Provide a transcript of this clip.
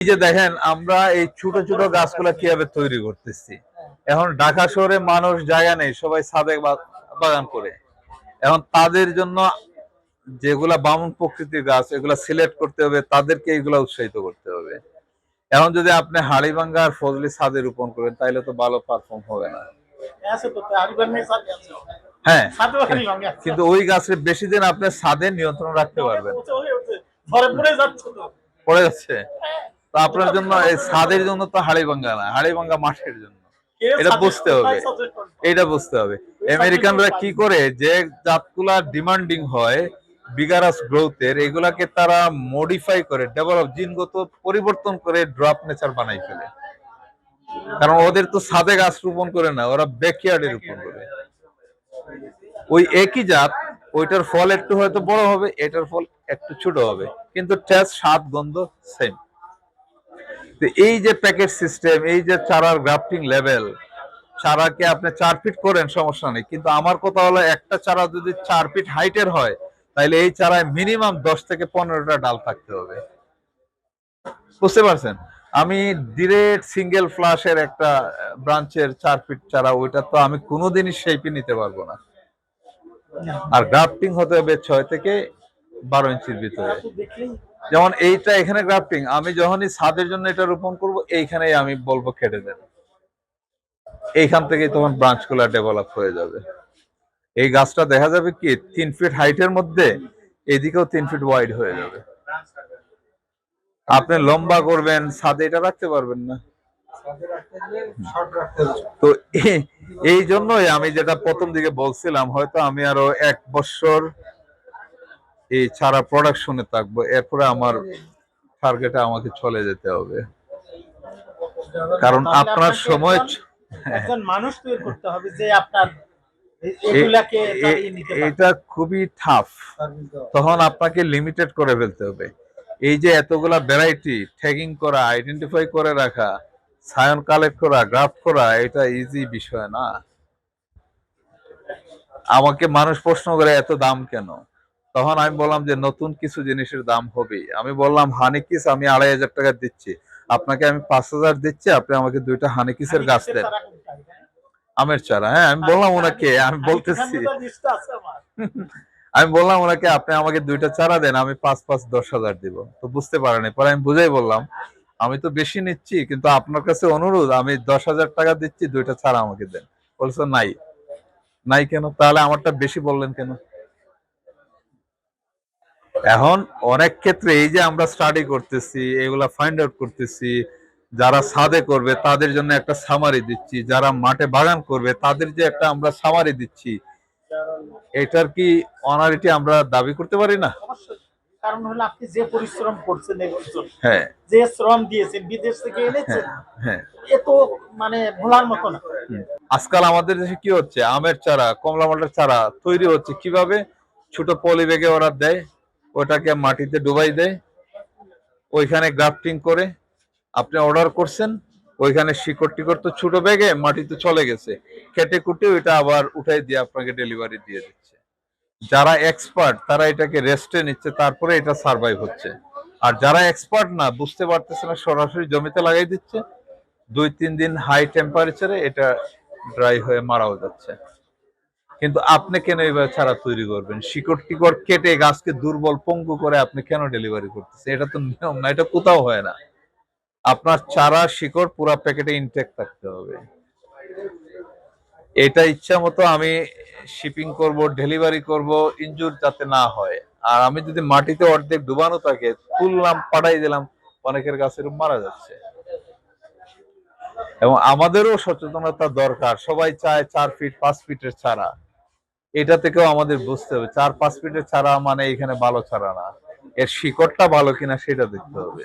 এই যে দেখেন আমরা এই ছোট ছোট গাছগুলা কিভাবে তৈরি করতেছি। এখন ঢাকা শহরে মানুষ জায়গা নেই, সবাই ছাদে বাগান করে। এখন তাদের জন্য যেগুলা বামন প্রকৃতির গাছ এগুলা সিলেক্ট করতে হবে, তাদেরকে এগুলা উৎসাহিত করতে হবে। এখন যদি আপনি হাড়িভাঙ্গা আর ফজলি ছাদে রোপণ করেন তাহলে তো ভালো পারফর্ম হবে না। হ্যাঁ, কিন্তু ওই গাছের বেশি দিন আপনি ছাদে নিয়ন্ত্রণ রাখতে পারবেন। পড়ে যাচ্ছে তো আপনার জন্য এই ছাদের জন্য তো হাড়িভাঙ্গা না, হাড়িভাঙ্গা মাঠের জন্য। এটা বুঝতে হবে, এটা বুঝতে হবে। আমেরিকানরা কি করে, যে জাতগুলা ডিমান্ডিং হয় বিগারাস গ্রোথের, এগুলাকে তারা মডিফাই করে, ডেভেলপ, জিনগত পরিবর্তন করে ড্রপ নেচার বানাই ফেলে। কারণ ওদের তো ছাদে গাছ রোপণ করে না, ওরা ব্যাকইয়ার্ডে রোপণ করে। ওই একই জাত, ওইটার ফল একটু হয়তো বড় হবে, এটার ফল একটু ছোট হবে, কিন্তু টেস্ট, স্বাদ, গন্ধ সেম। এই যে প্যাকেট সিস্টেম, এই যে চারার গ্রাফটিং লেভেল, চারাকে আপনি 4 ফিট করেন সমস্যা নেই, কিন্তু আমার কথা হলো একটা চারা যদি 4 ফিট হাইটের হয় তাহলে এই চারায় মিনিমাম 10 থেকে 15টা ডাল থাকতে হবে। বুঝতে পারছেন? আমি ডিরেক্ট সিঙ্গেল ফ্লাশের একটা ব্রাঞ্চের 4 ফিট চারা, ওইটা তো আমি কোনোদিনই শেপে নিতে পারবো না। আর গ্রাফটিং হতে হবে 6 থেকে 12 ইঞ্চির ভিতরে। যেমন এইটা এখানে গ্রাফটিং, আমি যখনই ছাদের জন্য এটা রোপণ করব এইখানেই আমি বলবো কেটে দেন, এইখান থেকেই তখন ব্রাঞ্চ গুলা ডেভেলপ হয়ে যাবে। এই গাছটা দেখা যাবে কি 3 ফিট হাইটের মধ্যে এদিকেও 3 ফিট ওয়াইড হয়ে যাবে। আপনি লম্বা করবেন, ছাদে এটা রাখতে পারবেন না। তো এই জন্যই আমি যেটা প্রথম দিকে বলছিলাম, হয়তো আমি আরো 1 বছর এই চারা প্রোডাকশনে থাকবো, এরপরে আমার টার্গেটে আমাকে চলে যেতে হবে। কারণ আপনার সময় একজন মানুষ তৈরি করতে হবে যে আপনার এটা খুবই টাফ। তখন আপনাকে লিমিটেড করে ফেলতে হবে। এই যে এতগুলা ভ্যারাইটি ট্যাগিং করা, আইডেন্টিফাই করে রাখা, সায়ন কালেক্ট করা, গ্রাফট করা, এটা ইজি বিষয় না। আমাকে মানুষ প্রশ্ন করে এত দাম কেন, তখন আমি বললাম যে নতুন কিছু জিনিসের দাম হবে। আমি বললাম হানিকিস আমি 2500 টাকা দিচ্ছি, আপনাকে আমি 5000 দিচ্ছি, আপনি আমাকে 2টা হানিকিসের গাছ দেন, আমের চারা। হ্যাঁ, আমি বললাম ওনাকে, আমি বলতেছি আমি বললাম ওনাকে আপনি আমাকে 2টা চারা দেন, আমি 5-5-10,000 দিব। তো বুঝতে পারেনি, পরে আমি বুঝাই বললাম আমি তো বেশি নিচ্ছি, কিন্তু আপনার কাছে অনুরোধ, আমি 10,000 টাকা দিচ্ছি, 2টা চারা আমাকে দেন। বলছে নাই। নাই কেন? তাহলে আমারটা বেশি বললেন কেন? এখন অনেক ক্ষেত্রে এই যে আমরা স্টাডি করতেছি, এগুলা ফাইন্ড আউট করতেছি, যারা ছাদে করবে তাদের জন্য একটা সামারি দিচ্ছি, যারা মাঠে বাগান করবে তাদের যে একটা আমরা সামারি দিচ্ছি, এটার কি অনারিটি আমরা দাবি করতে পারি না? কারণ হলো আপনি যে পরিশ্রম করছেন এর জন্য, হ্যাঁ, যে শ্রম দিয়েছেন, বিদেশ থেকে এনেছেন, হ্যাঁ, এ তো মানে ভোলার মতো না। আজকাল আমাদের দেশে কি হচ্ছে, আমের চারা, কমলা মালের চারা তৈরি হচ্ছে কিভাবে? ছোট পলি ব্যাগে ওরা দেয়, ওটাকে মাটিতে ডুবাই দেয়, ওইখানে গ্রাফটিং করে আপনি অর্ডার করছেন, ওইখানে শিকড় টিকড় তো ছোট ব্যাগে মাটিতে চলে গেছে, কেটে কুটে ওইটা আবার উঠাই দিয়ে আপনাকে ডেলিভারি দিয়ে দিচ্ছে। যারা এক্সপার্ট তারা এটাকে রেস্টে নিচ্ছে, তারপরে এটা সার্ভাইভ হচ্ছে। আর যারা এক্সপার্ট না, বুঝতে পারতেছে না, সরাসরি জমিতে লাগাই দিচ্ছে, 2-3 দিন হাই টেম্পারেচারে এটা ড্রাই হয়ে মারাও যাচ্ছে। কিন্তু আপনি কেন এইভাবে চারা তৈরি করবেন? শিকড় টিকড় কেটে গাছকে দুর্বল পঙ্গু করে আপনি কেন ডেলিভারি করতেছেন? এটা তো নিয়ম না, এটা কোথাও হয় না। আপনার চারা শিকড় পুরো প্যাকেটে ইনটেক থাকতে হবে। এটা ইচ্ছা মতো আমি শিপিং করব, ডেলিভারি করব, ইনজুর যাতে না হয়। আর আমি যদি মাটিতে অর্ধেক ডুবানো থাকে, তুললাম, পাঠাই দিলাম, অনেকের গাছের মারা যাচ্ছে। এবং আমাদেরও সচেতনতা দরকার। সবাই চায় 4 ফিট 5 ফিটের চারা, এটা থেকেও আমাদের বুঝতে হবে 4-5 ফিটের চারা মানে এখানে ভালো চারা না, এর শিকড়টা ভালো কিনা সেটা দেখতে হবে।